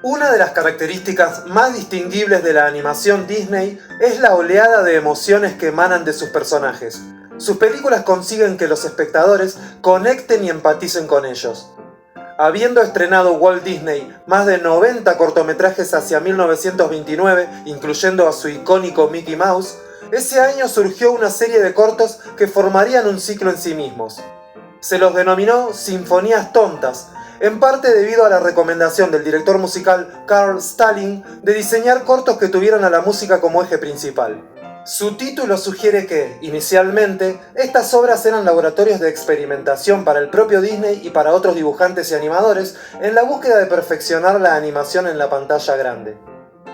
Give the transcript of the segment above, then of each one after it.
Una de las características más distinguibles de la animación Disney es la oleada de emociones que emanan de sus personajes. Sus películas consiguen que los espectadores conecten y empaticen con ellos. Habiendo estrenado Walt Disney más de 90 cortometrajes hacia 1929, incluyendo a su icónico Mickey Mouse, ese año surgió una serie de cortos que formarían un ciclo en sí mismos. Se los denominó Sinfonías Tontas, en parte debido a la recomendación del director musical Carl Stalling de diseñar cortos que tuvieran a la música como eje principal. Su título sugiere que, inicialmente, estas obras eran laboratorios de experimentación para el propio Disney y para otros dibujantes y animadores en la búsqueda de perfeccionar la animación en la pantalla grande.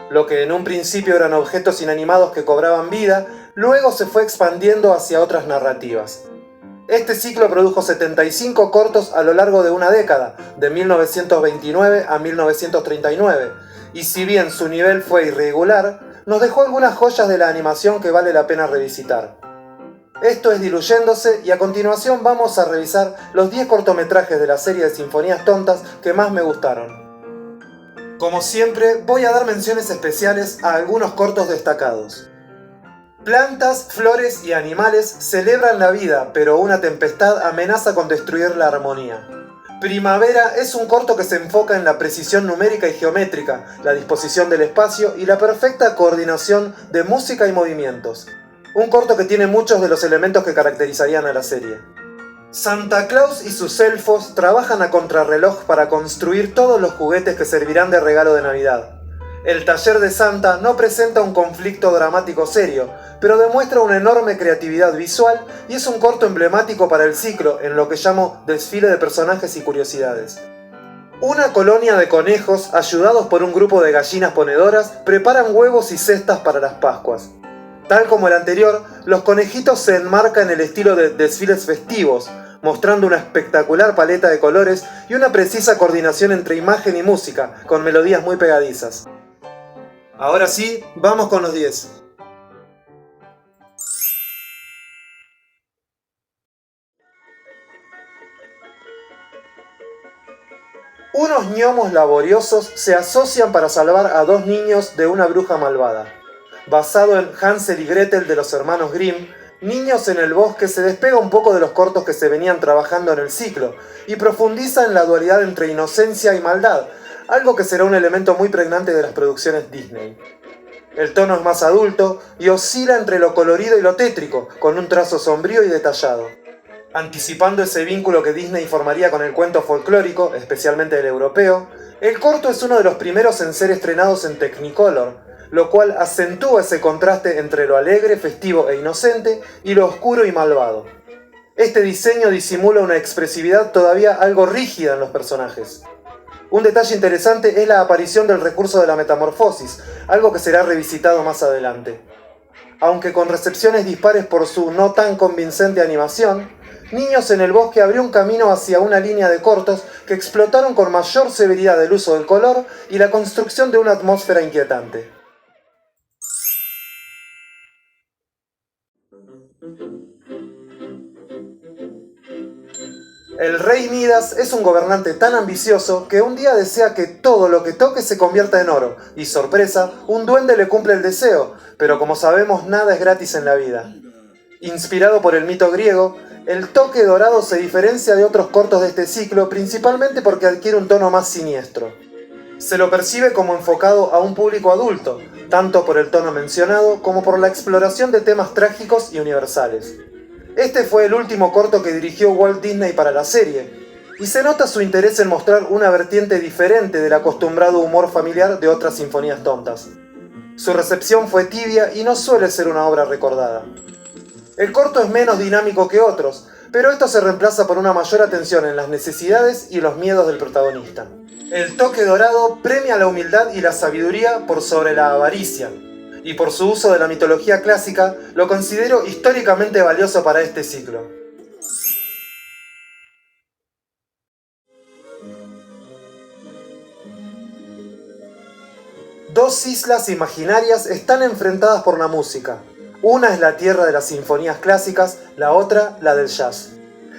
Lo que en un principio eran objetos inanimados que cobraban vida, luego se fue expandiendo hacia otras narrativas. Este ciclo produjo 75 cortos a lo largo de una década, de 1929 a 1939, y si bien su nivel fue irregular, nos dejó algunas joyas de la animación que vale la pena revisitar. Esto es Diluyéndose y a continuación vamos a revisar los 10 cortometrajes de la serie de Sinfonías Tontas que más me gustaron. Como siempre, voy a dar menciones especiales a algunos cortos destacados. Plantas, flores y animales celebran la vida, pero una tempestad amenaza con destruir la armonía. Primavera es un corto que se enfoca en la precisión numérica y geométrica, la disposición del espacio y la perfecta coordinación de música y movimientos. Un corto que tiene muchos de los elementos que caracterizarían a la serie. Santa Claus y sus elfos trabajan a contrarreloj para construir todos los juguetes que servirán de regalo de Navidad. El taller de Santa no presenta un conflicto dramático serio, pero demuestra una enorme creatividad visual y es un corto emblemático para el ciclo en lo que llamo desfile de personajes y curiosidades. Una colonia de conejos, ayudados por un grupo de gallinas ponedoras, preparan huevos y cestas para las Pascuas. Tal como el anterior, los conejitos se enmarcan en el estilo de desfiles festivos, mostrando una espectacular paleta de colores y una precisa coordinación entre imagen y música, con melodías muy pegadizas. Ahora sí, vamos con los 10. Unos gnomos laboriosos se asocian para salvar a dos niños de una bruja malvada. Basado en Hansel y Gretel de los hermanos Grimm, Niños en el Bosque se despega un poco de los cortos que se venían trabajando en el ciclo y profundiza en la dualidad entre inocencia y maldad, algo que será un elemento muy pregnante de las producciones Disney. El tono es más adulto y oscila entre lo colorido y lo tétrico, con un trazo sombrío y detallado. Anticipando ese vínculo que Disney formaría con el cuento folclórico, especialmente el europeo, el corto es uno de los primeros en ser estrenados en Technicolor, lo cual acentúa ese contraste entre lo alegre, festivo e inocente y lo oscuro y malvado. Este diseño disimula una expresividad todavía algo rígida en los personajes. Un detalle interesante es la aparición del recurso de la metamorfosis, algo que será revisitado más adelante. Aunque con recepciones dispares por su no tan convincente animación, Niños en el Bosque abrió un camino hacia una línea de cortos que explotaron con mayor severidad el uso del color y la construcción de una atmósfera inquietante. El rey Midas es un gobernante tan ambicioso que un día desea que todo lo que toque se convierta en oro, y sorpresa, un duende le cumple el deseo, pero como sabemos nada es gratis en la vida. Inspirado por el mito griego, el toque dorado se diferencia de otros cortos de este ciclo principalmente porque adquiere un tono más siniestro. Se lo percibe como enfocado a un público adulto, tanto por el tono mencionado como por la exploración de temas trágicos y universales. Este fue el último corto que dirigió Walt Disney para la serie, y se nota su interés en mostrar una vertiente diferente del acostumbrado humor familiar de otras sinfonías tontas. Su recepción fue tibia y no suele ser una obra recordada. El corto es menos dinámico que otros, pero esto se reemplaza por una mayor atención en las necesidades y los miedos del protagonista. El toque dorado premia la humildad y la sabiduría por sobre la avaricia, y por su uso de la mitología clásica, lo considero históricamente valioso para este ciclo. Dos islas imaginarias están enfrentadas por la música. Una es la tierra de las sinfonías clásicas, la otra la del jazz.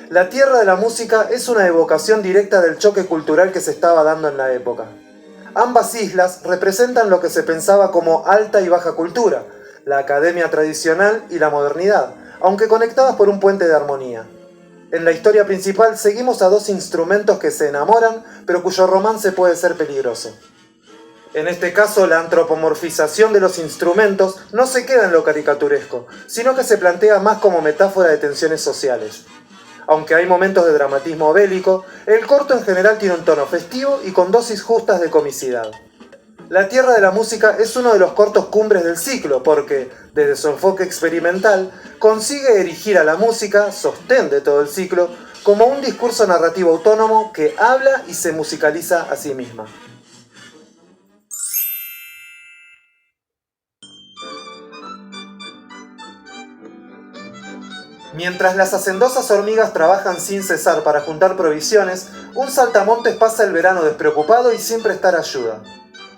La tierra de la música es una evocación directa del choque cultural que se estaba dando en la época. Ambas islas representan lo que se pensaba como alta y baja cultura, la academia tradicional y la modernidad, aunque conectadas por un puente de armonía. En la historia principal seguimos a dos instrumentos que se enamoran, pero cuyo romance puede ser peligroso. En este caso, la antropomorfización de los instrumentos no se queda en lo caricaturesco, sino que se plantea más como metáfora de tensiones sociales. Aunque hay momentos de dramatismo bélico, el corto en general tiene un tono festivo y con dosis justas de comicidad. La Tierra de la Música es uno de los cortos cumbres del ciclo porque, desde su enfoque experimental, consigue erigir a la música, sostén de todo el ciclo, como un discurso narrativo autónomo que habla y se musicaliza a sí misma. Mientras las hacendosas hormigas trabajan sin cesar para juntar provisiones, un saltamontes pasa el verano despreocupado y sin prestar ayuda.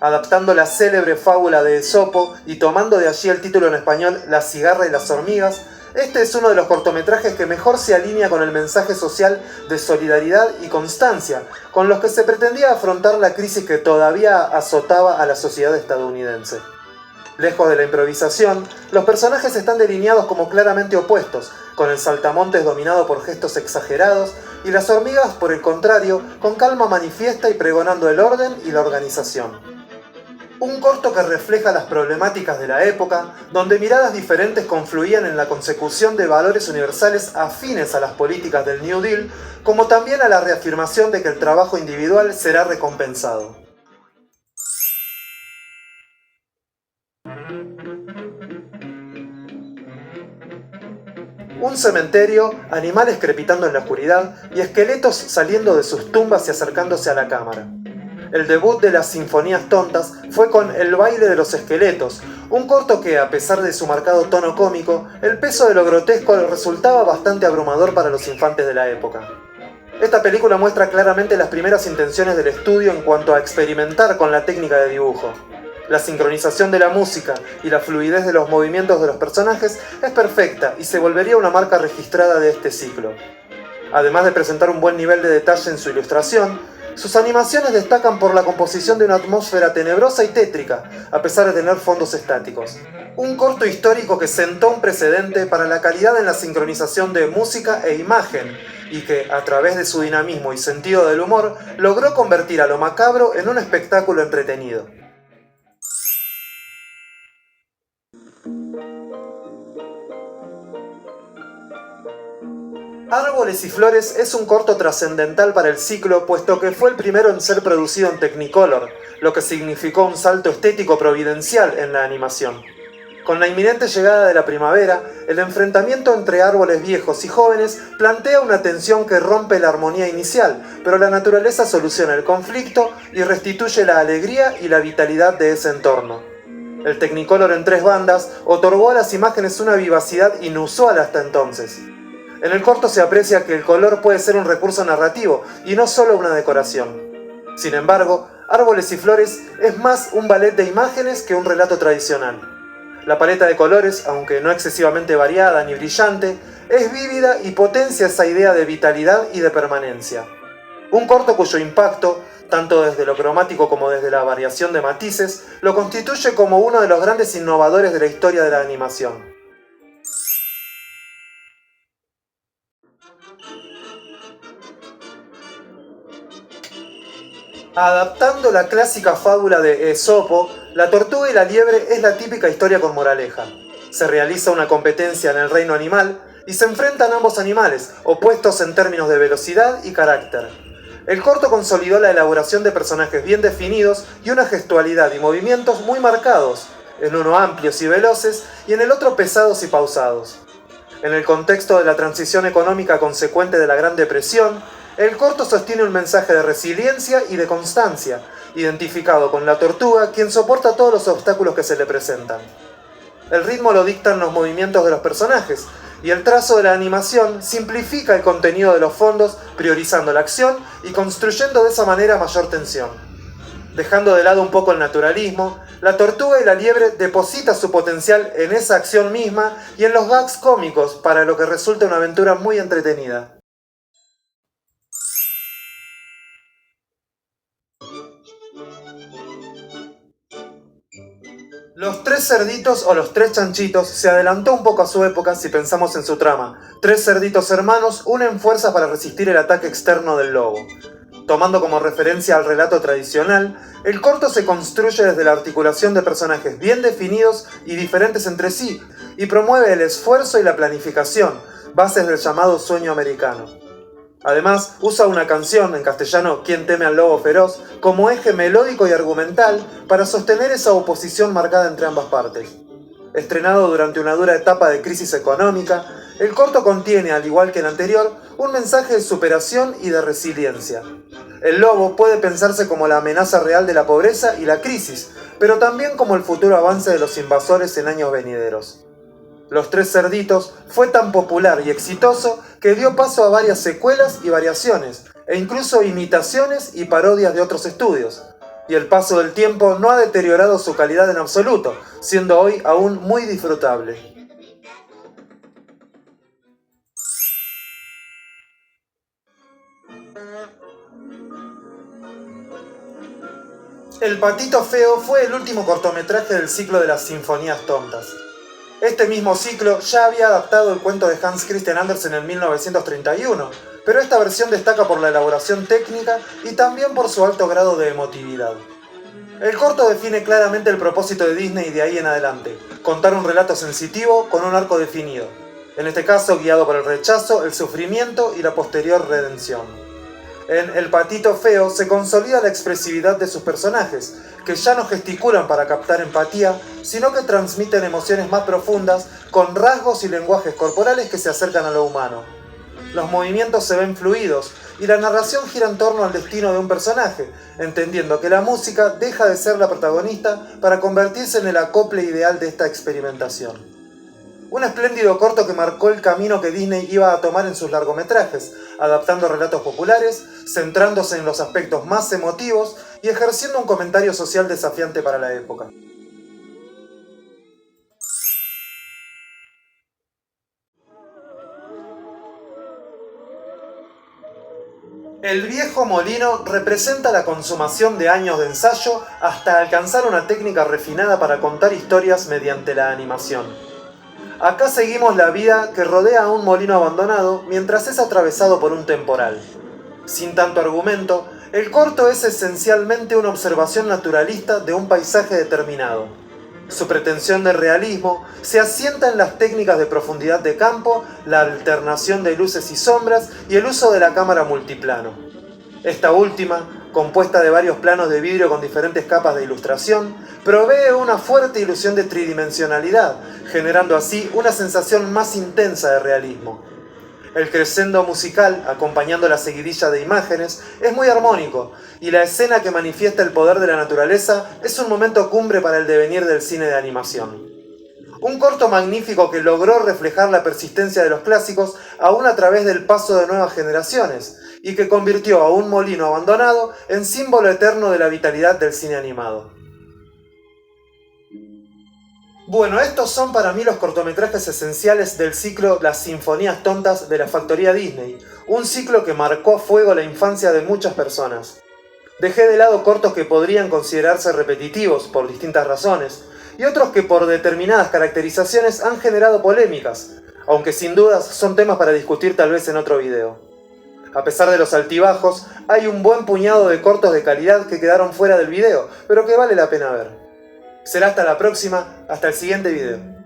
Adaptando la célebre fábula de Esopo y tomando de allí el título en español La cigarra y las hormigas, este es uno de los cortometrajes que mejor se alinea con el mensaje social de solidaridad y constancia, con los que se pretendía afrontar la crisis que todavía azotaba a la sociedad estadounidense. Lejos de la improvisación, los personajes están delineados como claramente opuestos, con el saltamontes dominado por gestos exagerados y las hormigas, por el contrario, con calma manifiesta y pregonando el orden y la organización. Un corto que refleja las problemáticas de la época, donde miradas diferentes confluían en la consecución de valores universales afines a las políticas del New Deal, como también a la reafirmación de que el trabajo individual será recompensado. Un cementerio, animales crepitando en la oscuridad y esqueletos saliendo de sus tumbas y acercándose a la cámara. El debut de las Sinfonías Tontas fue con El baile de los esqueletos, un corto que, a pesar de su marcado tono cómico, el peso de lo grotesco resultaba bastante abrumador para los infantes de la época. Esta película muestra claramente las primeras intenciones del estudio en cuanto a experimentar con la técnica de dibujo. La sincronización de la música y la fluidez de los movimientos de los personajes es perfecta y se volvería una marca registrada de este ciclo. Además de presentar un buen nivel de detalle en su ilustración, sus animaciones destacan por la composición de una atmósfera tenebrosa y tétrica, a pesar de tener fondos estáticos. Un corto histórico que sentó un precedente para la calidad en la sincronización de música e imagen, y que, a través de su dinamismo y sentido del humor, logró convertir a lo macabro en un espectáculo entretenido. Árboles y Flores es un corto trascendental para el ciclo, puesto que fue el primero en ser producido en Technicolor, lo que significó un salto estético providencial en la animación. Con la inminente llegada de la primavera, el enfrentamiento entre árboles viejos y jóvenes plantea una tensión que rompe la armonía inicial, pero la naturaleza soluciona el conflicto y restituye la alegría y la vitalidad de ese entorno. El Technicolor en 3 bandas otorgó a las imágenes una vivacidad inusual hasta entonces. En el corto se aprecia que el color puede ser un recurso narrativo y no solo una decoración. Sin embargo, Árboles y Flores es más un ballet de imágenes que un relato tradicional. La paleta de colores, aunque no excesivamente variada ni brillante, es vívida y potencia esa idea de vitalidad y de permanencia. Un corto cuyo impacto, tanto desde lo cromático como desde la variación de matices, lo constituye como uno de los grandes innovadores de la historia de la animación. Adaptando la clásica fábula de Esopo, La tortuga y la liebre es la típica historia con moraleja. Se realiza una competencia en el reino animal y se enfrentan ambos animales, opuestos en términos de velocidad y carácter. El corto consolidó la elaboración de personajes bien definidos y una gestualidad y movimientos muy marcados, en uno amplios y veloces y en el otro pesados y pausados. En el contexto de la transición económica consecuente de la Gran Depresión, el corto sostiene un mensaje de resiliencia y de constancia, identificado con la tortuga, quien soporta todos los obstáculos que se le presentan. El ritmo lo dictan los movimientos de los personajes, y el trazo de la animación simplifica el contenido de los fondos, priorizando la acción y construyendo de esa manera mayor tensión. Dejando de lado un poco el naturalismo, la tortuga y la liebre deposita su potencial en esa acción misma y en los gags cómicos, para lo que resulta una aventura muy entretenida. Los tres cerditos o los tres chanchitos se adelantó un poco a su época si pensamos en su trama. Tres cerditos hermanos unen fuerzas para resistir el ataque externo del lobo. Tomando como referencia al relato tradicional, el corto se construye desde la articulación de personajes bien definidos y diferentes entre sí, y promueve el esfuerzo y la planificación, bases del llamado sueño americano. Además, usa una canción, en castellano ¿Quién teme al lobo feroz?, como eje melódico y argumental para sostener esa oposición marcada entre ambas partes. Estrenado durante una dura etapa de crisis económica, el corto contiene, al igual que el anterior, un mensaje de superación y de resiliencia. El lobo puede pensarse como la amenaza real de la pobreza y la crisis, pero también como el futuro avance de los invasores en años venideros. Los tres cerditos fue tan popular y exitoso que dio paso a varias secuelas y variaciones, e incluso imitaciones y parodias de otros estudios. Y el paso del tiempo no ha deteriorado su calidad en absoluto, siendo hoy aún muy disfrutable. El patito feo fue el último cortometraje del ciclo de las Sinfonías Tontas. Este mismo ciclo ya había adaptado el cuento de Hans Christian Andersen en 1931, pero esta versión destaca por la elaboración técnica y también por su alto grado de emotividad. El corto define claramente el propósito de Disney de ahí en adelante: contar un relato sensitivo con un arco definido, en este caso guiado por el rechazo, el sufrimiento y la posterior redención. En El patito feo se consolida la expresividad de sus personajes, que ya no gesticulan para captar empatía, sino que transmiten emociones más profundas con rasgos y lenguajes corporales que se acercan a lo humano. Los movimientos se ven fluidos y la narración gira en torno al destino de un personaje, entendiendo que la música deja de ser la protagonista para convertirse en el acople ideal de esta experimentación. Un espléndido corto que marcó el camino que Disney iba a tomar en sus largometrajes, adaptando relatos populares, centrándose en los aspectos más emotivos y ejerciendo un comentario social desafiante para la época. El viejo molino representa la consumación de años de ensayo hasta alcanzar una técnica refinada para contar historias mediante la animación. Acá seguimos la vida que rodea a un molino abandonado mientras es atravesado por un temporal. Sin tanto argumento, el corto es esencialmente una observación naturalista de un paisaje determinado. Su pretensión de realismo se asienta en las técnicas de profundidad de campo, la alternación de luces y sombras y el uso de la cámara multiplano. Esta última, compuesta de varios planos de vidrio con diferentes capas de ilustración, provee una fuerte ilusión de tridimensionalidad, generando así una sensación más intensa de realismo. El crescendo musical, acompañando la seguidilla de imágenes, es muy armónico, y la escena que manifiesta el poder de la naturaleza es un momento cumbre para el devenir del cine de animación. Un corto magnífico que logró reflejar la persistencia de los clásicos aún a través del paso de nuevas generaciones, y que convirtió a un molino abandonado en símbolo eterno de la vitalidad del cine animado. Bueno, estos son para mí los cortometrajes esenciales del ciclo Las Sinfonías Tontas de la Factoría Disney, un ciclo que marcó a fuego la infancia de muchas personas. Dejé de lado cortos que podrían considerarse repetitivos por distintas razones, y otros que por determinadas caracterizaciones han generado polémicas, aunque sin dudas son temas para discutir tal vez en otro video. A pesar de los altibajos, hay un buen puñado de cortos de calidad que quedaron fuera del video, pero que vale la pena ver. Será hasta la próxima, hasta el siguiente video.